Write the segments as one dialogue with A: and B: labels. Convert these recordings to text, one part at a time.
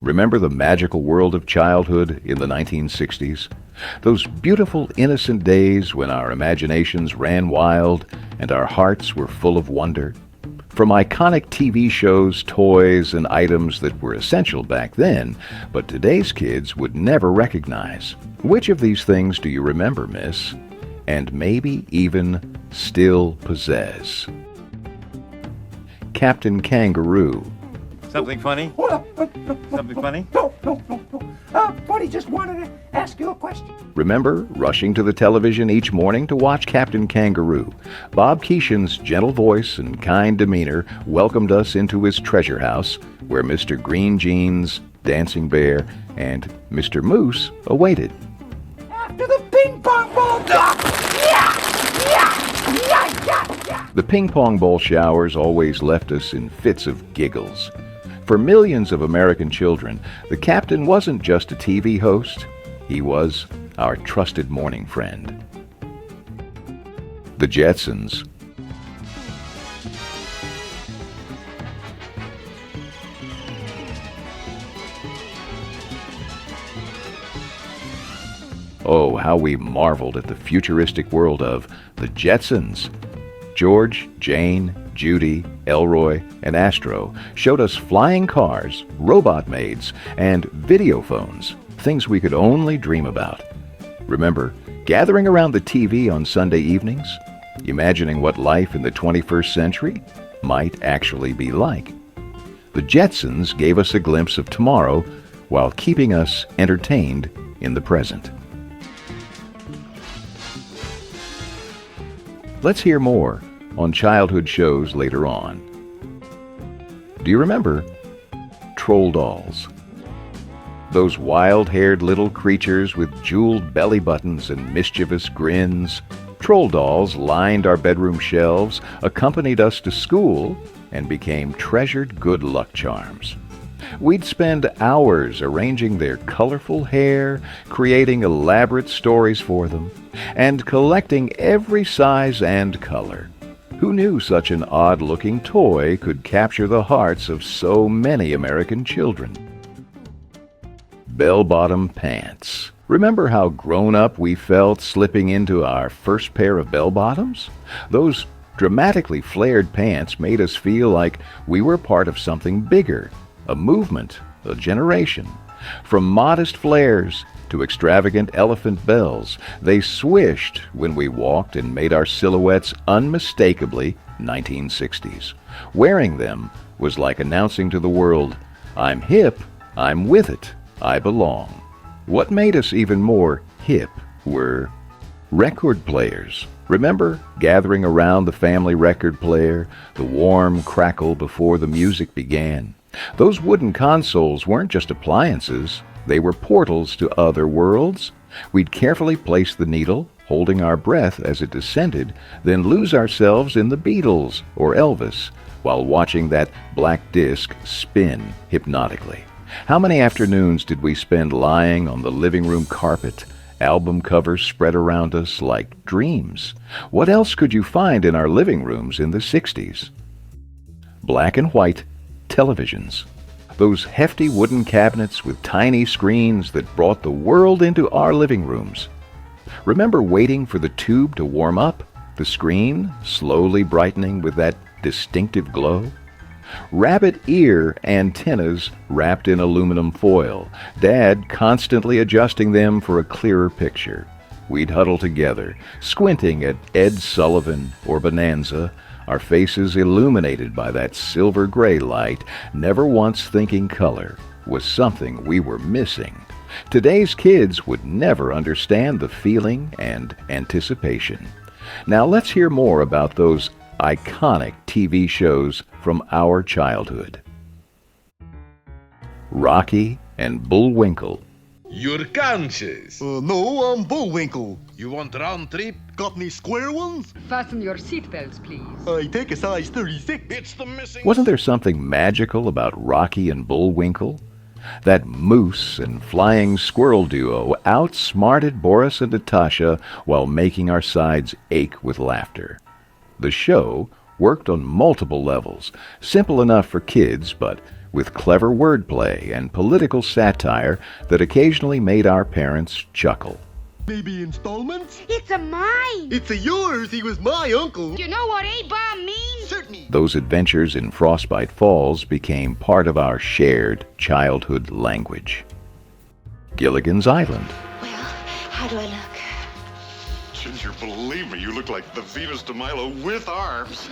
A: Remember the magical world of childhood in the 1960s? Those beautiful, innocent days when our imaginations ran wild and our hearts were full of wonder? From iconic TV shows, toys, and items that were essential back then, but today's kids would never recognize. Which of these things do you remember, miss? And maybe even still possess? Captain Kangaroo.
B: Something funny?
C: Hold up.
B: Something funny?
C: No. Buddy just wanted to ask you a question.
A: Remember rushing to the television each morning to watch Captain Kangaroo? Bob Keeshan's gentle voice and kind demeanor welcomed us into his treasure house, where Mr. Green Jeans, Dancing Bear, and Mr. Moose awaited.
C: After the ping pong ball duck! Yeah!
A: The ping pong ball showers always left us in fits of giggles. For millions of American children, the captain wasn't just a TV host, he was our trusted morning friend. The Jetsons. Oh, how we marveled at the futuristic world of the Jetsons. George, Jane, Judy, Elroy, and Astro showed us flying cars, robot maids, and video phones, things we could only dream about. Remember, gathering around the TV on Sunday evenings, imagining what life in the 21st century might actually be like. The Jetsons gave us a glimpse of tomorrow while keeping us entertained in the present. Let's hear more on childhood shows later on. Do you remember troll dolls? Those wild-haired little creatures with jeweled belly buttons and mischievous grins. Troll dolls lined our bedroom shelves, accompanied us to school, and became treasured good luck charms. We'd spend hours arranging their colorful hair, creating elaborate stories for them, and collecting every size and color. Who knew such an odd-looking toy could capture the hearts of so many American children? Bell-bottom pants. Remember how grown-up we felt slipping into our first pair of bell-bottoms? Those dramatically flared pants made us feel like we were part of something bigger, a movement, a generation. From modest flares to extravagant elephant bells, they swished when we walked and made our silhouettes unmistakably 1960s. Wearing them was like announcing to the world, "I'm hip, I'm with it, I belong." What made us even more hip were record players. Remember gathering around the family record player, the warm crackle before the music began? Those wooden consoles weren't just appliances, they were portals to other worlds. We'd carefully place the needle, holding our breath as it descended, then lose ourselves in the Beatles or Elvis while watching that black disc spin hypnotically. How many afternoons did we spend lying on the living room carpet, album covers spread around us like dreams? What else could you find in our living rooms in the 60s? Black and white televisions. Those hefty wooden cabinets with tiny screens that brought the world into our living rooms. Remember waiting for the tube to warm up, the screen slowly brightening with that distinctive glow? Rabbit ear antennas wrapped in aluminum foil, Dad constantly adjusting them for a clearer picture. We'd huddle together, squinting at Ed Sullivan or Bonanza, our faces illuminated by that silver gray light, never once thinking color was something we were missing. Today's kids would never understand the feeling and anticipation. Now let's hear more about those iconic TV shows from our childhood. Rocky and Bullwinkle.
D: Your kanches.
E: No, I'm Bullwinkle.
D: You want round trip?
E: Got any square ones?
F: Fasten your seatbelts, please.
E: I take a size 36.
D: It's the missing...
A: Wasn't there something magical about Rocky and Bullwinkle? That moose and flying squirrel duo outsmarted Boris and Natasha while making our sides ache with laughter. The show worked on multiple levels, simple enough for kids, but with clever wordplay and political satire that occasionally made our parents chuckle.
E: Maybe installments?
G: It's a mine.
E: It's a yours. He was my uncle.
G: Do you know what A-bomb means?
E: Certainly.
A: Those adventures in Frostbite Falls became part of our shared childhood language. Gilligan's Island.
G: Well, how do I look?
D: Ginger, believe me, you look like the Venus de Milo with arms.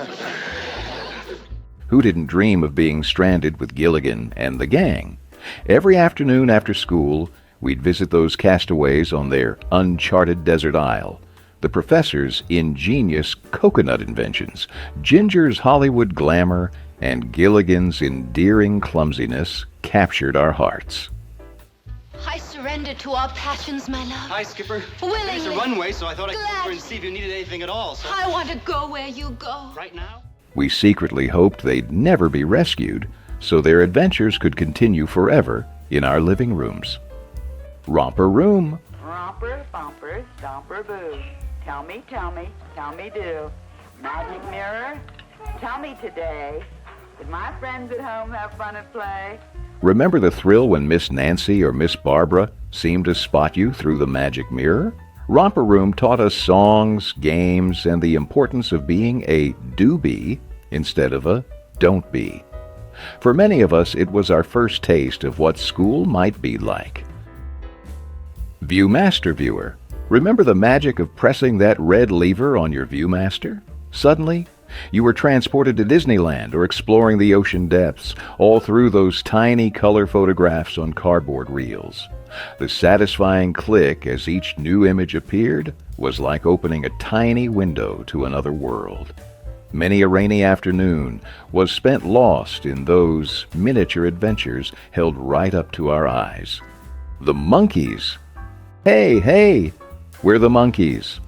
A: Who didn't dream of being stranded with Gilligan and the gang? Every afternoon after school, we'd visit those castaways on their uncharted desert isle. The professor's ingenious coconut inventions, Ginger's Hollywood glamour, and Gilligan's endearing clumsiness captured our hearts.
H: I surrender to our passions, my love.
I: Hi, Skipper.
H: Willingly.
I: There's a runway, so I thought I'd come over and
H: Gladly.
I: see if you needed anything at all. So
H: I want to go where you go.
I: right now?
A: We secretly hoped they'd never be rescued, so their adventures could continue forever in our living rooms. Romper Room.
J: Romper, bumper, stomper, boo. Tell me, do. Magic mirror, tell me today. Did my friends at home have fun at play?
A: Remember the thrill when Miss Nancy or Miss Barbara seemed to spot you through the magic mirror? Romper Room taught us songs, games, and the importance of being a do-be instead of a don't-be. For many of us, it was our first taste of what school might be like. Viewmaster Viewer. Remember the magic of pressing that red lever on your Viewmaster? Suddenly, you were transported to Disneyland or exploring the ocean depths, all through those tiny color photographs on cardboard reels. The satisfying click as each new image appeared was like opening a tiny window to another world. Many a rainy afternoon was spent lost in those miniature adventures held right up to our eyes. The Monkees. Hey, hey, we're the Monkees.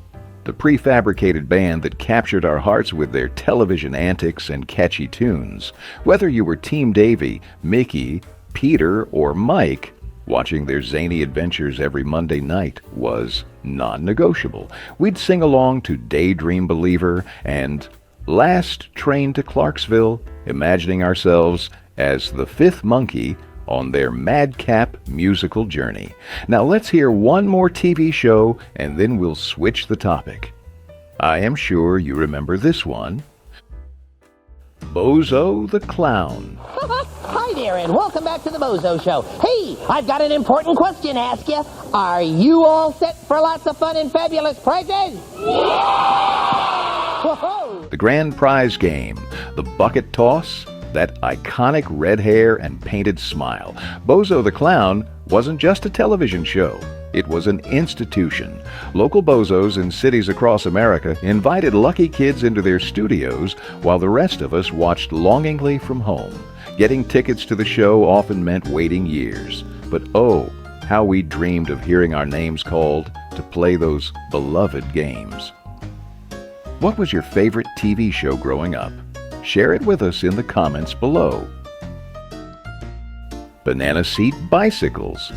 A: The prefabricated band that captured our hearts with their television antics and catchy tunes. Whether you were Team Davy, Mickey, Peter, or Mike, watching their zany adventures every Monday night was non-negotiable. We'd sing along to Daydream Believer and Last Train to Clarksville, imagining ourselves as the fifth monkey on their madcap musical journey. Now let's hear one more TV show and then we'll switch the topic. I am sure you remember this one. Bozo the Clown.
K: Hi there, and welcome back to the Bozo Show. Hey, I've got an important question to ask you. Are you all set for lots of fun and fabulous prizes? Yeah! Whoa!
A: The grand prize game, the bucket toss, that iconic red hair and painted smile. Bozo the Clown wasn't just a television show. It was an institution. Local bozos in cities across America invited lucky kids into their studios while the rest of us watched longingly from home. Getting tickets to the show often meant waiting years. But oh, how we dreamed of hearing our names called to play those beloved games. What was your favorite TV show growing up? Share it with us in the comments below. Banana seat bicycles.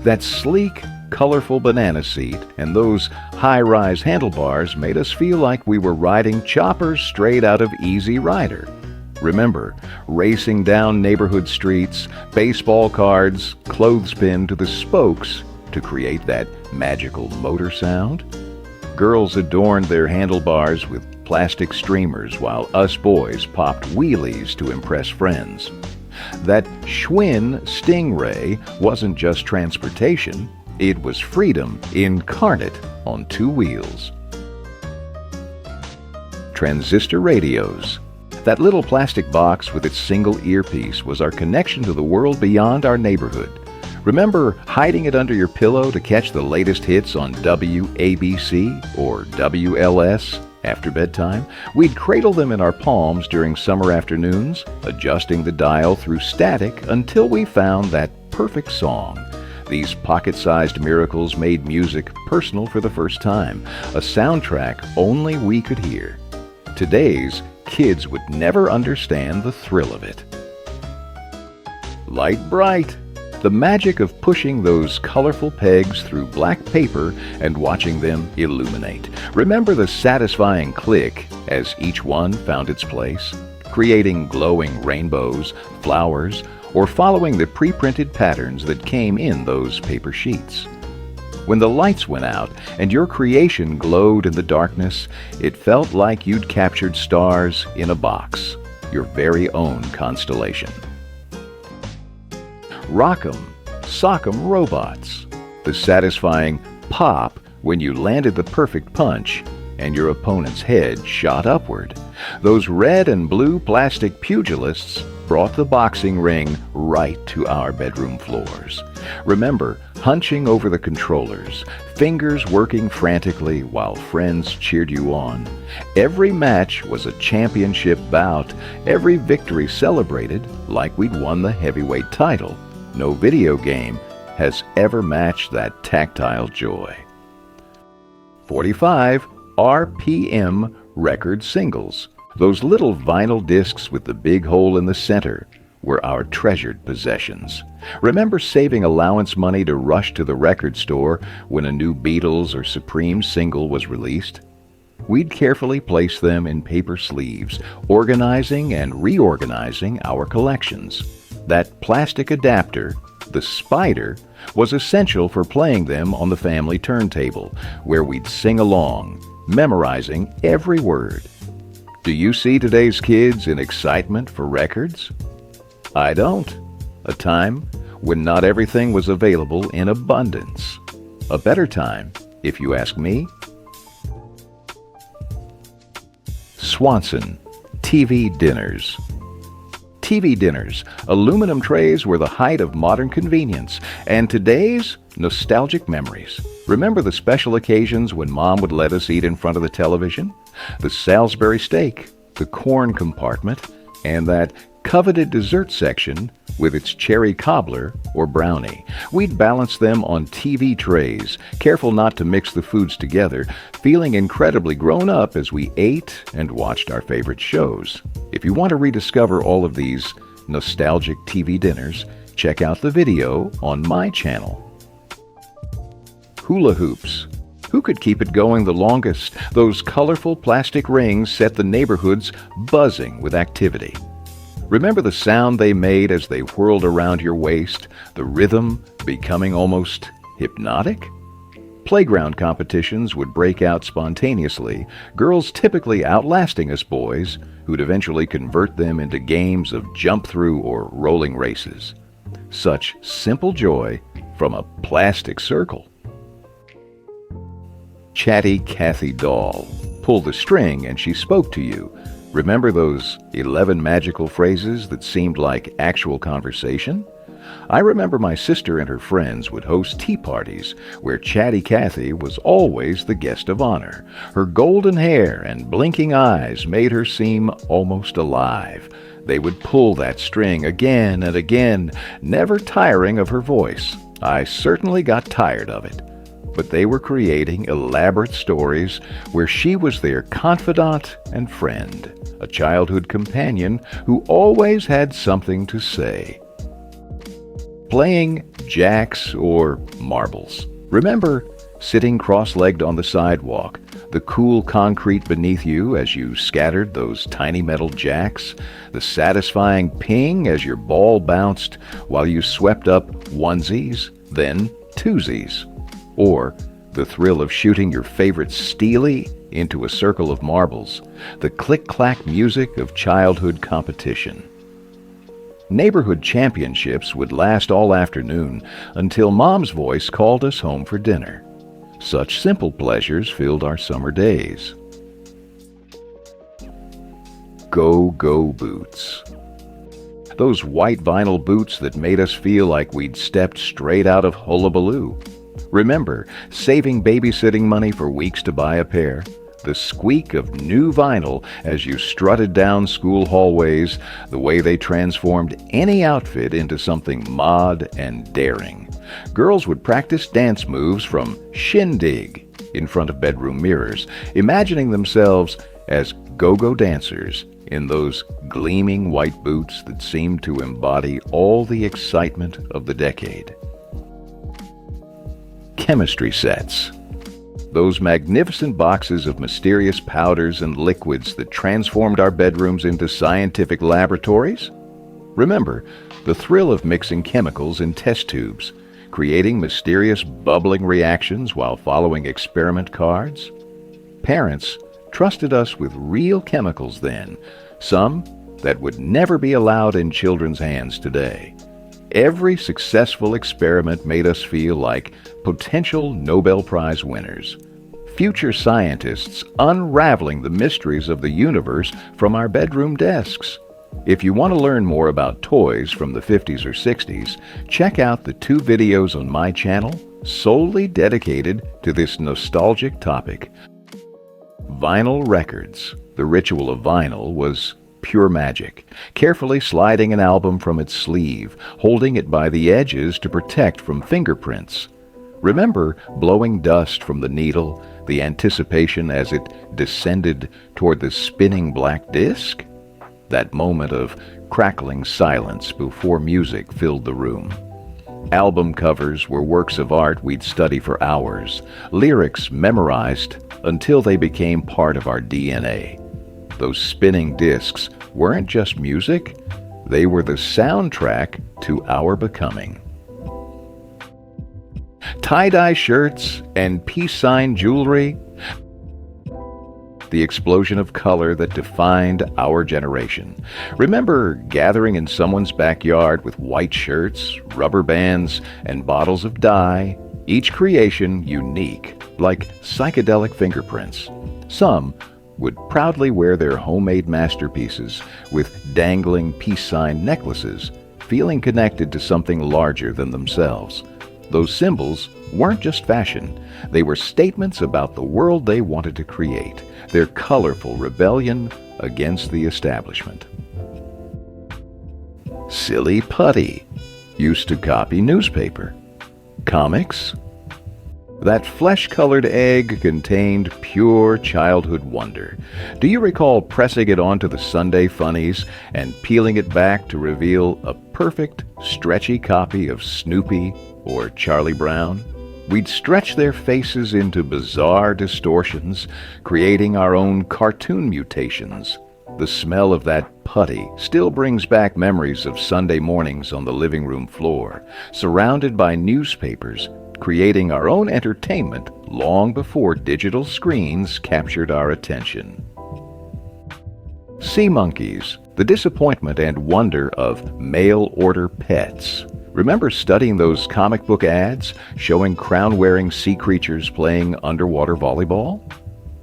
A: That sleek, colorful banana seat and those high-rise handlebars made us feel like we were riding choppers straight out of Easy Rider. Remember, racing down neighborhood streets, baseball cards, clothespin to the spokes to create that magical motor sound? Girls adorned their handlebars with plastic streamers while us boys popped wheelies to impress friends. That Schwinn Stingray wasn't just transportation, it was freedom incarnate on two wheels. Transistor radios. That little plastic box with its single earpiece was our connection to the world beyond our neighborhood. Remember hiding it under your pillow to catch the latest hits on WABC or WLS after bedtime? We'd cradle them in our palms during summer afternoons, adjusting the dial through static until we found that perfect song. These pocket-sized miracles made music personal for the first time, a soundtrack only we could hear. Today's kids would never understand the thrill of it. Light Bright. The magic of pushing those colorful pegs through black paper and watching them illuminate. Remember the satisfying click as each one found its place, creating glowing rainbows, flowers, or following the pre-printed patterns that came in those paper sheets. When the lights went out and your creation glowed in the darkness, it felt like you'd captured stars in a box, your very own constellation. Rock'em, Sock'em robots. The satisfying pop when you landed the perfect punch and your opponent's head shot upward. Those red and blue plastic pugilists brought the boxing ring right to our bedroom floors. Remember hunching over the controllers, fingers working frantically while friends cheered you on. Every match was a championship bout, every victory celebrated like we'd won the heavyweight title. No video game has ever matched that tactile joy. 45 RPM record singles. Those little vinyl discs with the big hole in the center were our treasured possessions. Remember saving allowance money to rush to the record store when a new Beatles or Supreme single was released? We'd carefully place them in paper sleeves, organizing and reorganizing our collections. That plastic adapter, the spider, was essential for playing them on the family turntable, where we'd sing along, memorizing every word. Do you see today's kids in excitement for records? I don't. A time when not everything was available in abundance. A better time, if you ask me. Swanson TV dinners. TV dinners, aluminum trays were the height of modern convenience, and today's nostalgic memories. Remember the special occasions when Mom would let us eat in front of the television? The Salisbury steak, the corn compartment, and that coveted dessert section with its cherry cobbler or brownie. We'd balance them on TV trays, careful not to mix the foods together, feeling incredibly grown up as we ate and watched our favorite shows. If you want to rediscover all of these nostalgic TV dinners, check out the video on my channel. Hula hoops. Who could keep it going the longest? Those colorful plastic rings set the neighborhoods buzzing with activity. Remember the sound they made as they whirled around your waist, the rhythm becoming almost hypnotic? Playground competitions would break out spontaneously, girls typically outlasting us boys, who'd eventually convert them into games of jump-through or rolling races. Such simple joy from a plastic circle. Chatty Cathy doll. Pull the string and she spoke to you. Remember those 11 magical phrases that seemed like actual conversation? I remember my sister and her friends would host tea parties where Chatty Cathy was always the guest of honor. Her golden hair and blinking eyes made her seem almost alive. They would pull that string again and again, never tiring of her voice. I certainly got tired of it. But they were creating elaborate stories where she was their confidant and friend, a childhood companion who always had something to say. Playing jacks or marbles. Remember sitting cross-legged on the sidewalk, the cool concrete beneath you as you scattered those tiny metal jacks, the satisfying ping as your ball bounced while you swept up onesies, then twosies. Or the thrill of shooting your favorite steely into a circle of marbles, the click-clack music of childhood competition. Neighborhood championships would last all afternoon until Mom's voice called us home for dinner. Such simple pleasures filled our summer days. Go-go boots. Those white vinyl boots that made us feel like we'd stepped straight out of Hullabaloo. Remember saving babysitting money for weeks to buy a pair? The squeak of new vinyl as you strutted down school hallways, the way they transformed any outfit into something mod and daring. Girls would practice dance moves from shindig in front of bedroom mirrors, imagining themselves as go-go dancers in those gleaming white boots that seemed to embody all the excitement of the decade. Chemistry sets. Those magnificent boxes of mysterious powders and liquids that transformed our bedrooms into scientific laboratories? Remember, The thrill of mixing chemicals in test tubes, creating mysterious bubbling reactions while following experiment cards. Parents trusted us with real chemicals then, some that would never be allowed in children's hands today. Every successful experiment made us feel like potential Nobel Prize winners, future scientists unraveling the mysteries of the universe from our bedroom desks. If you want to learn more about toys from the 50s or 60s, check out the 2 videos on my channel solely dedicated to this nostalgic topic. Vinyl records. The ritual of vinyl was pure magic, carefully sliding an album from its sleeve, holding it by the edges to protect from fingerprints. Remember blowing dust from the needle, the anticipation as it descended toward the spinning black disc? That moment of crackling silence before music filled the room. Album covers were works of art we'd study for hours, lyrics memorized until they became part of our DNA. Those spinning discs weren't just music, they were the soundtrack to our becoming. Tie-dye shirts and peace sign jewelry, the explosion of color that defined our generation. Remember gathering in someone's backyard with white shirts, rubber bands, and bottles of dye, each creation unique, like psychedelic fingerprints. Some would proudly wear their homemade masterpieces with dangling peace sign necklaces, feeling connected to something larger than themselves. Those symbols weren't just fashion, they were statements about the world they wanted to create, their colorful rebellion against the establishment. Silly putty used to copy newspaper. Comics? That flesh-colored egg contained pure childhood wonder. Do you recall pressing it onto the Sunday funnies and peeling it back to reveal a perfect, stretchy copy of Snoopy or Charlie Brown? We'd stretch their faces into bizarre distortions, creating our own cartoon mutations. The smell of that putty still brings back memories of Sunday mornings on the living room floor, surrounded by newspapers, creating our own entertainment long before digital screens captured our attention. Sea monkeys, the disappointment and wonder of mail-order pets. Remember studying those comic book ads showing crown-wearing sea creatures playing underwater volleyball?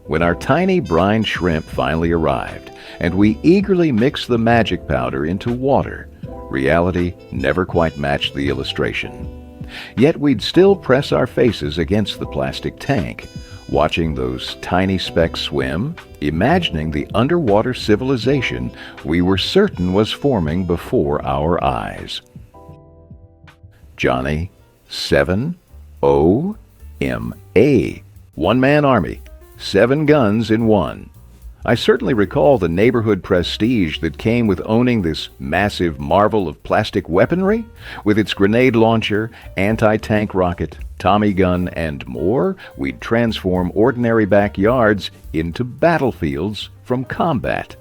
A: When our tiny brine shrimp finally arrived, and we eagerly mixed the magic powder into water, reality never quite matched the illustration. Yet we'd still press our faces against the plastic tank, watching those tiny specks swim, imagining the underwater civilization we were certain was forming before our eyes. Johnny 7-O-M-A. One-man army, 7 guns in one. I certainly recall the neighborhood prestige that came with owning this massive marvel of plastic weaponry, with its grenade launcher, anti-tank rocket, Tommy gun, and more. We'd transform ordinary backyards into battlefields from combat.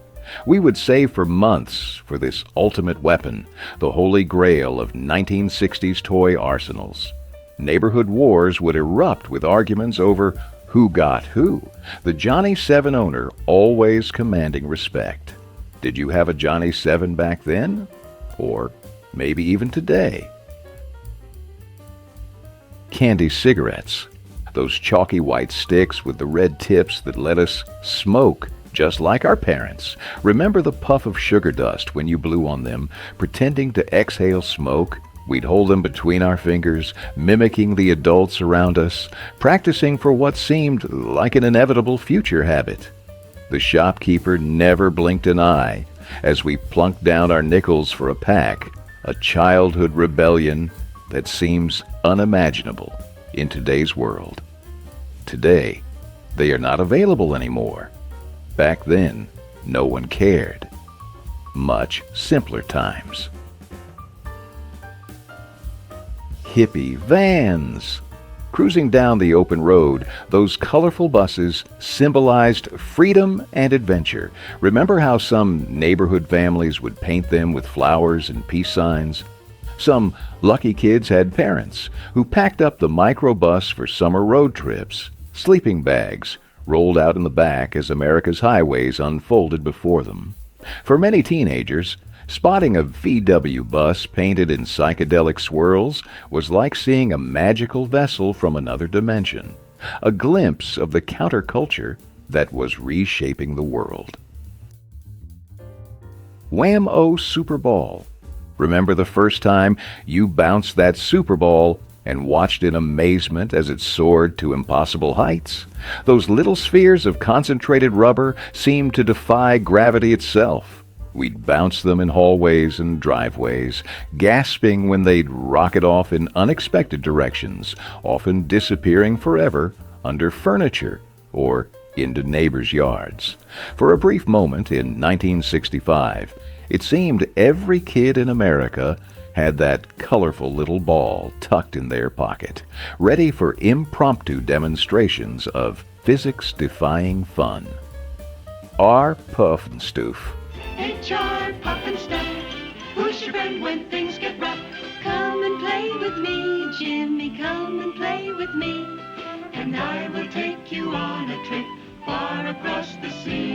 A: We would save for months for this ultimate weapon, the holy grail of 1960s toy arsenals. Neighborhood wars would erupt with arguments over who got who, the Johnny 7 owner always commanding respect. Did you have a Johnny 7 back then? Or maybe even today? Candy cigarettes, those chalky white sticks with the red tips that let us smoke just like our parents. Remember the puff of sugar dust when you blew on them, pretending to exhale smoke? We'd hold them between our fingers, mimicking the adults around us, practicing for what seemed like an inevitable future habit. The shopkeeper never blinked an eye as we plunked down our nickels for a pack, a childhood rebellion that seems unimaginable in today's world. Today, they are not available anymore. Back then, no one cared. Much simpler times. Hippie vans. Cruising down the open road, those colorful buses symbolized freedom and adventure. Remember how some neighborhood families would paint them with flowers and peace signs? Some lucky kids had parents who packed up the microbus for summer road trips. Sleeping bags rolled out in the back as America's highways unfolded before them. For many teenagers, spotting a VW bus painted in psychedelic swirls was like seeing a magical vessel from another dimension, a glimpse of the counterculture that was reshaping the world. Wham-O Super Ball. Remember the first time you bounced that Super Ball and watched in amazement as it soared to impossible heights? Those little spheres of concentrated rubber seemed to defy gravity itself. We'd bounce them in hallways and driveways, gasping when they'd rocket off in unexpected directions, often disappearing forever under furniture or into neighbors' yards. For a brief moment in 1965, it seemed every kid in America had that colorful little ball tucked in their pocket, ready for impromptu demonstrations of physics-defying fun. R. Puffenstoof.
F: H.R. Pufnstuf, who's your friend when things get rough? Come and play with me, Jimmy, come and play with me, and I will take you on a trip far across the sea.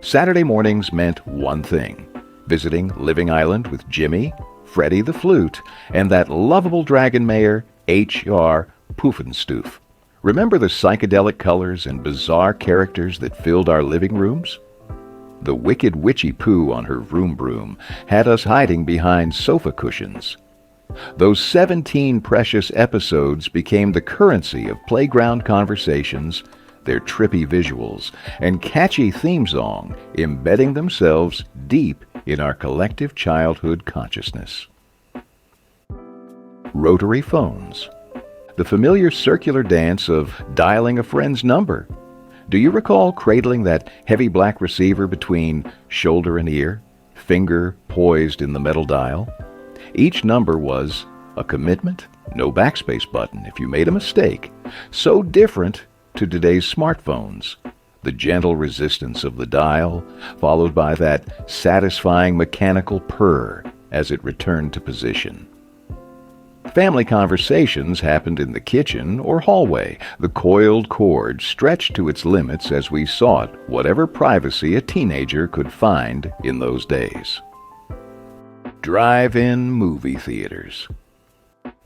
A: Saturday mornings meant one thing: visiting Living Island with Jimmy, Freddie the Flute, and that lovable dragon mayor, H.R. Pufnstoof. Remember the psychedelic colors and bizarre characters that filled our living rooms? The wicked witchy Pooh on her vroom broom had us hiding behind sofa cushions. Those 17 precious episodes became the currency of playground conversations, their trippy visuals, and catchy theme song embedding themselves deep in our collective childhood consciousness. Rotary phones. The familiar circular dance of dialing a friend's number. Do you recall cradling that heavy black receiver between shoulder and ear, finger poised in the metal dial? Each number was a commitment, no backspace button if you made a mistake. So different to today's smartphones. The gentle resistance of the dial, followed by that satisfying mechanical purr as it returned to position. Family conversations happened in the kitchen or hallway, the coiled cord stretched to its limits as we sought whatever privacy a teenager could find in those days. Drive-in movie theaters.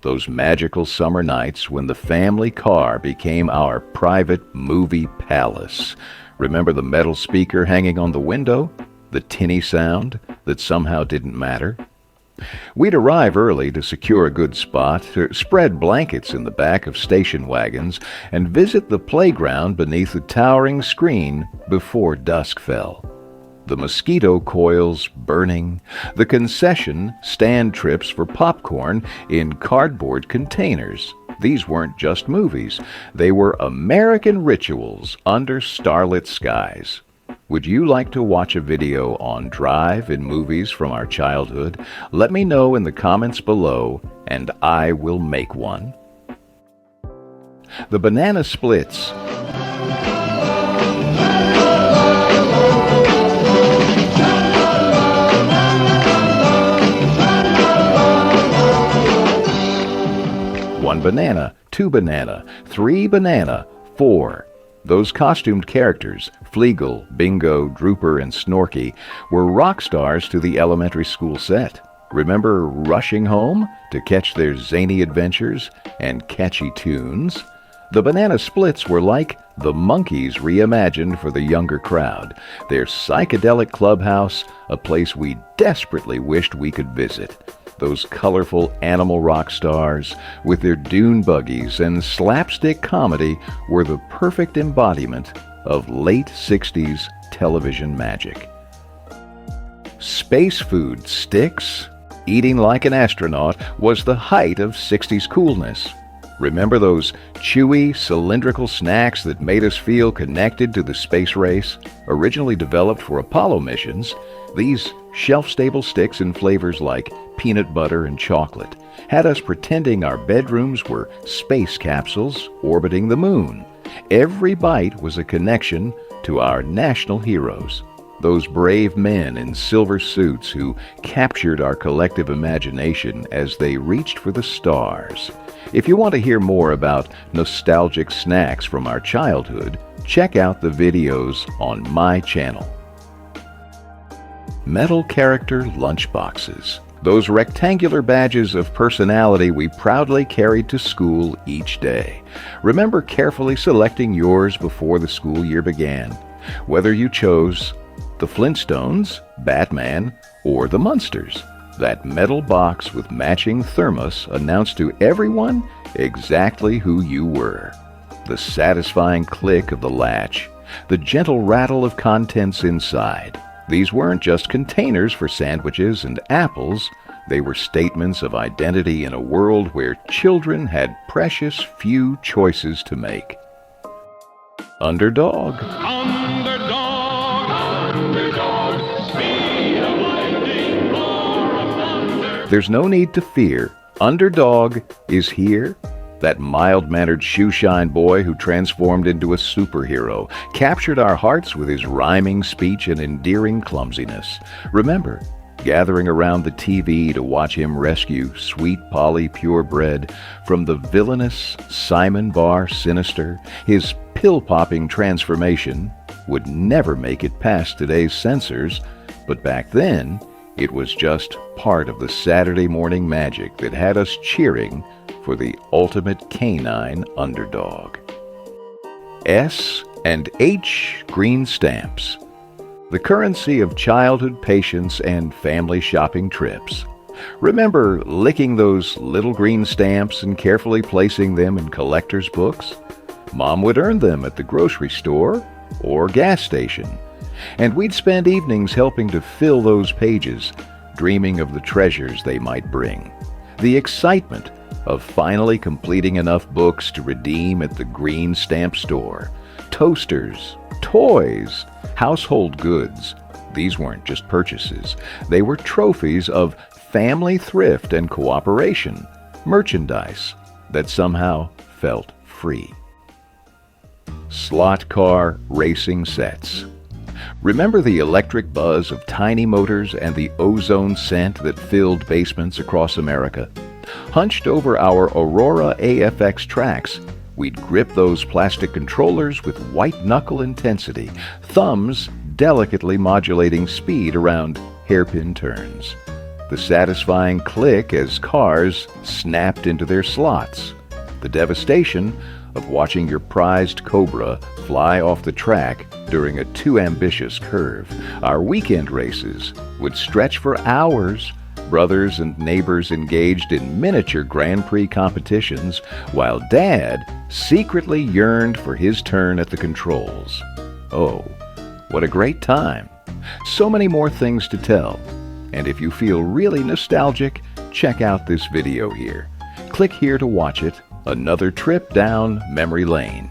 A: Those magical summer nights when the family car became our private movie palace. Remember the metal speaker hanging on the window? The tinny sound that somehow didn't matter? We'd arrive early to secure a good spot, to spread blankets in the back of station wagons, and visit the playground beneath the towering screen before dusk fell. The mosquito coils burning, the concession stand trips for popcorn in cardboard containers. These weren't just movies. They were American rituals under starlit skies. Would you like to watch a video on drive-in movies from our childhood? Let me know in the comments below, and I will make one. The banana splits. One banana, two banana, three banana, four. Those costumed characters, Fleagle, Bingo, Drooper, and Snorky, were rock stars to the elementary school set. Remember rushing home to catch their zany adventures and catchy tunes? The banana splits were like the Monkees reimagined for the younger crowd. Their psychedelic clubhouse, a place we desperately wished we could visit. Those colorful animal rock stars, with their dune buggies and slapstick comedy, were the perfect embodiment of late 60s television magic. Space food sticks? Eating like an astronaut was the height of 60s coolness. Remember those chewy, cylindrical snacks that made us feel connected to the space race? Originally developed for Apollo missions, these shelf-stable sticks in flavors like peanut butter and chocolate had us pretending our bedrooms were space capsules orbiting the moon. Every bite was a connection to our national heroes, those brave men in silver suits who captured our collective imagination as they reached for the stars. If you want to hear more about nostalgic snacks from our childhood, check out the videos on my channel. Metal character lunchboxes. Those rectangular badges of personality we proudly carried to school each day. Remember carefully selecting yours before the school year began. Whether you chose the Flintstones, Batman, or the Munsters, that metal box with matching thermos announced to everyone exactly who you were. The satisfying click of the latch, the gentle rattle of contents inside. These weren't just containers for sandwiches and apples, they were statements of identity in a world where children had precious few choices to make. Underdog.
E: Underdog, underdog, speed of lightning, roar of thunder.
A: There's no need to fear. Underdog is here. That mild-mannered shoeshine boy who transformed into a superhero captured our hearts with his rhyming speech and endearing clumsiness. Remember, gathering around the TV to watch him rescue Sweet Polly Purebred from the villainous Simon Bar Sinister. His pill-popping transformation would never make it past today's censors, but back then, it was just part of the Saturday morning magic that had us cheering for the ultimate canine underdog. S and H green stamps. The currency of childhood patience and family shopping trips. Remember licking those little green stamps and carefully placing them in collector's books? Mom would earn them at the grocery store or gas station, and we'd spend evenings helping to fill those pages, dreaming of the treasures they might bring. The excitement of finally completing enough books to redeem at the green stamp store. Toasters, toys, household goods. These weren't just purchases. They were trophies of family thrift and cooperation. Merchandise that somehow felt free. Slot car racing sets. Remember the electric buzz of tiny motors and the ozone scent that filled basements across America? Hunched over our Aurora AFX tracks, we'd grip those plastic controllers with white-knuckle intensity, thumbs delicately modulating speed around hairpin turns. The satisfying click as cars snapped into their slots. The devastation of watching your prized Cobra fly off the track during a too ambitious curve. Our weekend races would stretch for hours. Brothers and neighbors engaged in miniature Grand Prix competitions, while Dad secretly yearned for his turn at the controls. Oh, what a great time. So many more things to tell. And if you feel really nostalgic, check out this video here. Click here to watch it. Another trip down memory lane.